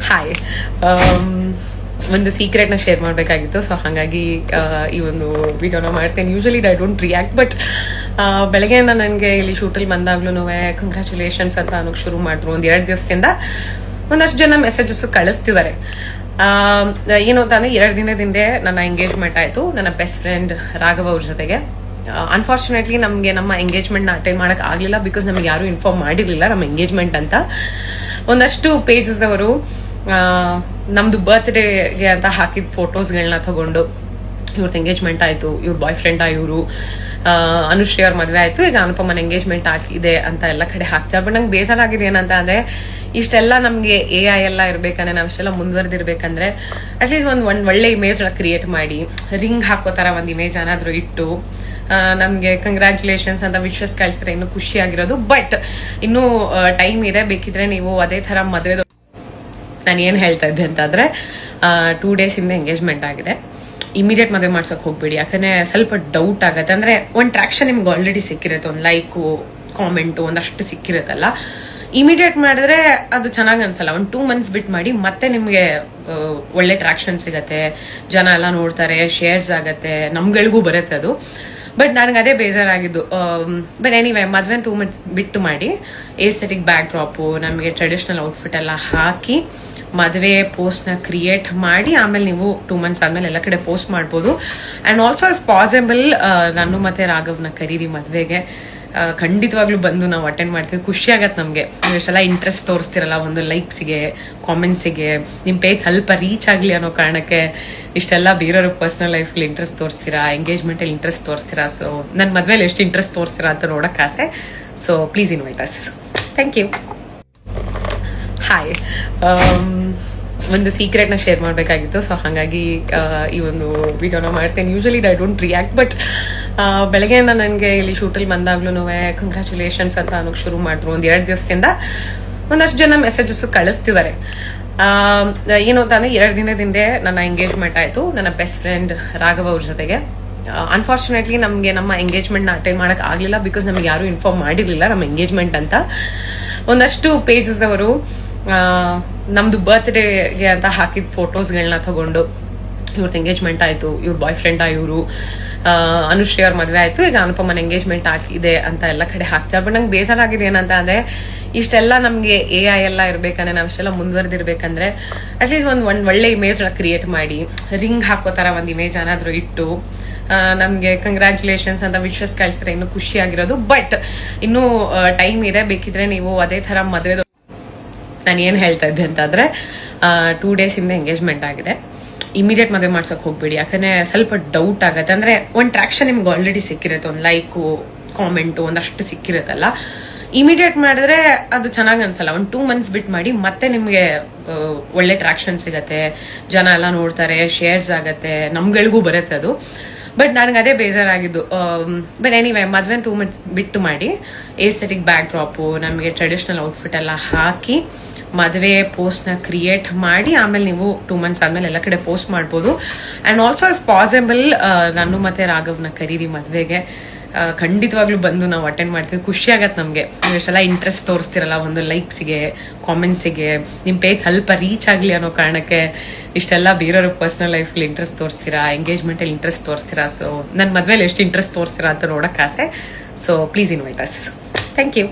Hi, ಒಂದು ಸೀಕ್ರೆಟ್ನ share ಮಾಡಬೇಕಾಗಿತ್ತು. ಸೊ ಹಾಗಾಗಿ ಈ ಒಂದು ವಿಡಿಯೋನ ಮಾಡ್ತೇನೆ. Usually I don't react, but ಬೆಳಗ್ಗೆಯಿಂದ ನನಗೆ ಇಲ್ಲಿ ಶೂಟಲ್ಲಿ ಬಂದಾಗ್ಲೂ ಕಂಗ್ರ್ಯಾಚುಲೇಷನ್ಸ್ ಅಂತ ಅನ್ನೋಕೆ ಶುರು ಮಾಡಿದ್ರು. ಒಂದು 2 ದಿವಸದಿಂದ ಒಂದಷ್ಟು ಜನ ಮೆಸೇಜಸ್ ಕಳಿಸ್ತಿದ್ದಾರೆ. ಏನು ಅಂತಂದ್ರೆ 2 ದಿನದಿಂದ ನನ್ನ ಎಂಗೇಜ್ಮೆಂಟ್ ಆಯಿತು ನನ್ನ ಬೆಸ್ಟ್ ಫ್ರೆಂಡ್ ರಾಘವ್ ಅವ್ರ ಜೊತೆಗೆ. ಅನ್ಫಾರ್ಚುನೇಟ್ಲಿ ನಮಗೆ ನಮ್ಮ ಎಂಗೇಜ್ಮೆಂಟ್ನ ಅಟೆಂಡ್ ಮಾಡೋಕೆ ಆಗಲಿಲ್ಲ, ಬಿಕಾಸ್ ನಮಗೆ ಯಾರು ಇನ್ಫಾರ್ಮ್ ಮಾಡಿರಲಿಲ್ಲ ನಮ್ಮ ಎಂಗೇಜ್ಮೆಂಟ್ ಅಂತ. ಒಂದಷ್ಟು ಪೇಜಸ್ ಅವರು ನಮ್ದು ಬರ್ತ್ಡೇಗೆ ಅಂತ ಹಾಕಿದ ಫೋಟೋಸ್ಗಳನ್ನ ತಗೊಂಡು ಇವ್ರದ್ದು ಎಂಗೇಜ್ಮೆಂಟ್ ಆಯಿತು, ಇವ್ರ ಬಾಯ್ ಫ್ರೆಂಡ್ ಇವರು ಅನುಶ್ರೀ ಅವ್ರ ಮದುವೆ ಆಯಿತು, ಈಗ ಅನುಪಮನ ಎಂಗೇಜ್ಮೆಂಟ್ ಆಗಿದೆ ಅಂತ ಎಲ್ಲ ಕಡೆ ಹಾಕ್ತಾರೆ. ಬಟ್ ನಂಗೆ ಬೇಸರ ಆಗಿದೆ ಏನಂತ ಅಂದ್ರೆ, ಇಷ್ಟೆಲ್ಲ ನಮಗೆ AI ಎಲ್ಲ ಇರ್ಬೇಕಂದ್ರೆ, ನಾವಿಷ್ಟೆಲ್ಲ ಮುಂದುವರೆದಿರ್ಬೇಕಂದ್ರೆ ಅಟ್ಲೀಸ್ಟ್ ಒಂದು ಒಳ್ಳೆ ಇಮೇಜ್ ಕ್ರಿಯೇಟ್ ಮಾಡಿ, ರಿಂಗ್ ಹಾಕೋ ತರ ಒಂದು ಇಮೇಜ್ ಏನಾದ್ರು ಇಟ್ಟು ನಮ್ಗೆ ಕಂಗ್ರ್ಯಾಚುಲೇಷನ್ಸ್ ಅಂತ ವಿಶಸ್ ಕಳಿಸಿದ್ರೆ ಇನ್ನೂ ಖುಷಿ ಆಗಿರೋದು. ಬಟ್ ಇನ್ನೂ ಟೈಮ್ ಇದೆ, ಬೇಕಿದ್ರೆ ನೀವು ಅದೇ ತರ ಮದುವೆ. ನಾನು ಏನ್ ಹೇಳ್ತಾ ಇದ್ದೆ ಅಂತಂದ್ರೆ, 2 days ಇಂದ ಎಂಗೇಜ್ಮೆಂಟ್ ಆಗಿದೆ. ಇಮಿಡಿಯೇಟ್ ಮದುವೆ ಮಾಡ್ಸಕ್ ಹೋಗ್ಬೇಡಿ, ಯಾಕಂದ್ರೆ ಸ್ವಲ್ಪ ಡೌಟ್ ಆಗತ್ತೆ. ಅಂದ್ರೆ ಒಂದು ಟ್ರಾಕ್ಷನ್ ನಿಮ್ಗೆ ಆಲ್ರೆಡಿ ಸಿಕ್ಕಿರುತ್ತೆ, ಒಂದು ಲೈಕು ಕಾಮೆಂಟು ಒಂದಷ್ಟು ಸಿಕ್ಕಿರುತ್ತಲ್ಲ. ಇಮಿಡಿಯೇಟ್ ಮಾಡಿದ್ರೆ ಅದು ಚೆನ್ನಾಗಿ ಅನ್ಸಲ್ಲ. ಒಂದು 2 months ಬಿಟ್ ಮಾಡಿ, ಮತ್ತೆ ನಿಮ್ಗೆ ಒಳ್ಳೆ ಟ್ರಾಕ್ಷನ್ ಸಿಗತ್ತೆ, ಜನ ಎಲ್ಲ ನೋಡ್ತಾರೆ, ಶೇರ್ಸ್ ಆಗತ್ತೆ, ನಮ್ಗಳಿಗೂ ಬರುತ್ತೆ ಅದು. ಬಟ್ ನನಗೆ ಅದೇ ಬೇಜಾರಾಗಿದ್ದು. ಬಟ್ ಎನಿವೆ, ಮದ್ವೆ 2 months ಬಿಟ್ಟು ಮಾಡಿ, ಏಸ್ಥೆಟಿಕ್ ಬ್ಯಾಕ್ ಡ್ರಾಪು, ನಮಗೆ ಟ್ರೆಡಿಷನಲ್ ಔಟ್ಫಿಟ್ ಎಲ್ಲ ಹಾಕಿ ಮದುವೆ ಪೋಸ್ಟ್ನ ಕ್ರಿಯೇಟ್ ಮಾಡಿ, ಆಮೇಲೆ ನೀವು 2 months ಆದ್ಮೇಲೆ ಎಲ್ಲ ಕಡೆ ಪೋಸ್ಟ್ ಮಾಡ್ಬೋದು. ಆ್ಯಂಡ್ ಆಲ್ಸೋ ಇಫ್ ಪಾಸಿಬಲ್ ನಾನು ಮತ್ತೆ ರಾಘವ್ನ ಕರೀರಿ ಮದುವೆಗೆ. ಖಂಡಿತವಾಗ್ಲೂ ಬಂದು ನಾವು ಅಟೆಂಡ್ ಮಾಡ್ತೀವಿ. ಖುಷಿ ಆಗತ್ತೆ ನಮಗೆ. ನೀವು ಇಷ್ಟೆಲ್ಲ ಇಂಟ್ರೆಸ್ಟ್ ತೋರಿಸ್ತಿರಲ್ಲ, ಒಂದು ಲೈಕ್ಸಿಗೆ, ಕಾಮೆಂಟ್ಸಿಗೆ, ನಿಮ್ಮ ಪೇಜ್ ಸ್ವಲ್ಪ ರೀಚ್ ಆಗಲಿ ಅನ್ನೋ ಕಾರಣಕ್ಕೆ ಇಷ್ಟೆಲ್ಲ ಬೇರೆಯವ್ರ ಪರ್ಸನಲ್ ಲೈಫಲ್ಲಿ ಇಂಟ್ರೆಸ್ಟ್ ತೋರಿಸ್ತೀರಾ, ಎಂಗೇಜ್ಮೆಂಟಲ್ಲಿ ಇಂಟ್ರೆಸ್ಟ್ ತೋರಿಸ್ತೀರಾ. ಸೊ ನನ್ನ ಮದುವೆಲಿ ಎಷ್ಟು ಇಂಟ್ರೆಸ್ಟ್ ತೋರಿಸ್ತೀರಾ ಅಂತ ನೋಡೋಕೆ ಆಸೆ. So please invite us. Thank you. Hi, ಒಂದು ಸೀಕ್ರೆಟ್ನ ಶೇರ್ ಮಾಡಬೇಕಾಗಿತ್ತು. ಸೊ ಹಾಗಾಗಿ ಈ ಒಂದು ವಿಡಿಯೋನ ಮಾಡ್ತೇನೆ. Usually I don't react, but ಬೆಳಗ್ಗೆಯಿಂದ ನನಗೆ ಇಲ್ಲಿ ಶೂಟಲ್ಲಿ ಬಂದಾಗ್ಲೂ ಕಂಗ್ರ್ಯಾಚುಲೇಷನ್ಸ್ ಅಂತ ಅನ್ನೋಕೆ ಶುರು ಮಾಡಿದ್ರು. ಒಂದು 2 ದಿವಸದಿಂದ ಒಂದಷ್ಟು ಜನ ಮೆಸೇಜಸ್ ಕಳಿಸ್ತಿದ್ದಾರೆ. ಏನು ಅಂತಂದ್ರೆ, 2 ದಿನದಿಂದ ನನ್ನ ಎಂಗೇಜ್ಮೆಂಟ್ ಆಯಿತು ನನ್ನ ಬೆಸ್ಟ್ ಫ್ರೆಂಡ್ ರಾಘವ್ ಅವ್ರ ಜೊತೆಗೆ. ಅನ್ಫಾರ್ಚುನೇಟ್ಲಿ ನಮಗೆ ನಮ್ಮ ಎಂಗೇಜ್ಮೆಂಟ್ನ ಅಟೆಂಡ್ ಮಾಡೋಕೆ ಆಗಲಿಲ್ಲ, ಬಿಕಾಸ್ ನಮಗೆ ಯಾರು ಇನ್ಫಾರ್ಮ್ ಮಾಡಿರಲಿಲ್ಲ ನಮ್ಮ ಎಂಗೇಜ್ಮೆಂಟ್ ಅಂತ. ಒಂದಷ್ಟು ಪೇಜಸ್ ಅವರು ನಮ್ದು ಬರ್ತ್ಡೇಗೆ ಅಂತ ಹಾಕಿದ ಫೋಟೋಸ್ಗಳನ್ನ ತಗೊಂಡು ಇವ್ರದ್ದು ಎಂಗೇಜ್ಮೆಂಟ್ ಆಯಿತು, ಇವ್ರ ಬಾಯ್ ಫ್ರೆಂಡ್ ಇವರು ಅನುಶ್ರೀ ಅವ್ರ ಮದುವೆ ಆಯಿತು, ಈಗ ಅನುಪಮನ ಎಂಗೇಜ್ಮೆಂಟ್ ಆಗಿದೆ ಅಂತ ಎಲ್ಲ ಕಡೆ ಹಾಕ್ತಾರೆ. ಬಟ್ ನಂಗೆ ಬೇಸರ ಆಗಿದೆ ಏನಂತ ಅಂದ್ರೆ, ಇಷ್ಟೆಲ್ಲ ನಮಗೆ AI ಎಲ್ಲ ಇರ್ಬೇಕಂದ್ರೆ, ನಾವಿಷ್ಟೆಲ್ಲ ಮುಂದುವರೆದಿರ್ಬೇಕಂದ್ರೆ ಅಟ್ಲೀಸ್ಟ್ ಒಂದು ಒಳ್ಳೆ ಇಮೇಜ್ ಕ್ರಿಯೇಟ್ ಮಾಡಿ, ರಿಂಗ್ ಹಾಕೋ ತರ ಒಂದು ಇಮೇಜ್ ಏನಾದ್ರು ಇಟ್ಟು ನಮ್ಗೆ ಕಂಗ್ರ್ಯಾಚುಲೇಷನ್ಸ್ ಅಂತ ವಿಶಸ್ ಕಳಿಸಿದ್ರೆ ಇನ್ನೂ ಖುಷಿ ಆಗಿರೋದು. ಬಟ್ ಇನ್ನೂ ಟೈಮ್ ಇದೆ, ಬೇಕಿದ್ರೆ ನೀವು ಅದೇ ತರ ಮದುವೆ. ನಾನು ಏನ್ ಹೇಳ್ತಾ ಇದ್ದೆ ಅಂತಂದ್ರೆ, 2 days ಇಂದ ಎಂಗೇಜ್ಮೆಂಟ್ ಆಗಿದೆ. ಇಮಿಡಿಯೇಟ್ ಮದುವೆ ಮಾಡ್ಸಕ್ ಹೋಗ್ಬೇಡಿ, ಯಾಕಂದ್ರೆ ಸ್ವಲ್ಪ ಡೌಟ್ ಆಗತ್ತೆ. ಅಂದ್ರೆ ಒಂದು ಟ್ರಾಕ್ಷನ್ ನಿಮ್ಗೆ ಆಲ್ರೆಡಿ ಸಿಕ್ಕಿರುತ್ತೆ, ಒಂದು ಲೈಕು ಕಾಮೆಂಟು ಒಂದಷ್ಟು ಸಿಕ್ಕಿರುತ್ತಲ್ಲ. ಇಮಿಡಿಯೇಟ್ ಮಾಡಿದ್ರೆ ಅದು ಚೆನ್ನಾಗಿ ಅನ್ಸಲ್ಲ. ಒಂದು 2 months ಬಿಟ್ ಮಾಡಿ, ಮತ್ತೆ ನಿಮ್ಗೆ ಒಳ್ಳೆ ಟ್ರಾಕ್ಷನ್ ಸಿಗತ್ತೆ, ಜನ ಎಲ್ಲ ನೋಡ್ತಾರೆ, ಶೇರ್ಸ್ ಆಗತ್ತೆ, ನಮ್ಗಳಿಗೂ ಬರುತ್ತೆ ಅದು. ಬಟ್ ನನಗೆ ಅದೇ ಬೇಜಾರಾಗಿದ್ದು. ಬಟ್ ಎನಿವೆ, ಮದ್ವೆ 2 months ಬಿಟ್ಟು ಮಾಡಿ, ಏಸ್ಥೆಟಿಕ್ ಬ್ಯಾಕ್ ಡ್ರಾಪು, ನಮಗೆ ಟ್ರೆಡಿಷನಲ್ ಔಟ್ಫಿಟ್ ಎಲ್ಲ ಹಾಕಿ ಮದುವೆ ಪೋಸ್ಟ್ನ ಕ್ರಿಯೇಟ್ ಮಾಡಿ, ಆಮೇಲೆ ನೀವು 2 months ಆದ್ಮೇಲೆ ಎಲ್ಲ ಕಡೆ ಪೋಸ್ಟ್ ಮಾಡ್ಬೋದು. ಆ್ಯಂಡ್ ಆಲ್ಸೋ ಇಫ್ ಪಾಸಿಬಲ್ ನಾನು ಮತ್ತೆ ರಾಘವ್ನ ಕರೀರಿ ಮದುವೆಗೆ. ಖಂಡಿತವಾಗ್ಲೂ ಬಂದು ನಾವು ಅಟೆಂಡ್ ಮಾಡ್ತೀವಿ. ಖುಷಿ ಆಗತ್ತೆ ನಮಗೆ. ನೀವು ಇಷ್ಟೆಲ್ಲ ಇಂಟ್ರೆಸ್ಟ್ ತೋರಿಸ್ತಿರಲ್ಲ, ಒಂದು ಲೈಕ್ಸಿಗೆ, ಕಾಮೆಂಟ್ಸಿಗೆ, ನಿಮ್ಮ ಪೇಜ್ ಸ್ವಲ್ಪ ರೀಚ್ ಆಗಲಿ ಅನ್ನೋ ಕಾರಣಕ್ಕೆ ಇಷ್ಟೆಲ್ಲ ಬೇರೆಯವ್ರ ಪರ್ಸನಲ್ ಲೈಫಲ್ಲಿ ಇಂಟ್ರೆಸ್ಟ್ ತೋರಿಸ್ತೀರಾ, ಎಂಗೇಜ್ಮೆಂಟಲ್ಲಿ ಇಂಟ್ರೆಸ್ಟ್ ತೋರಿಸ್ತೀರಾ. ಸೊ ನನ್ನ ಮದುವೆಲಿ ಎಷ್ಟು ಇಂಟ್ರೆಸ್ಟ್ ತೋರಿಸ್ತೀರಾ ಅಂತ ನೋಡೋಕೆ ಆಸೆ. So please invite us. Thank you.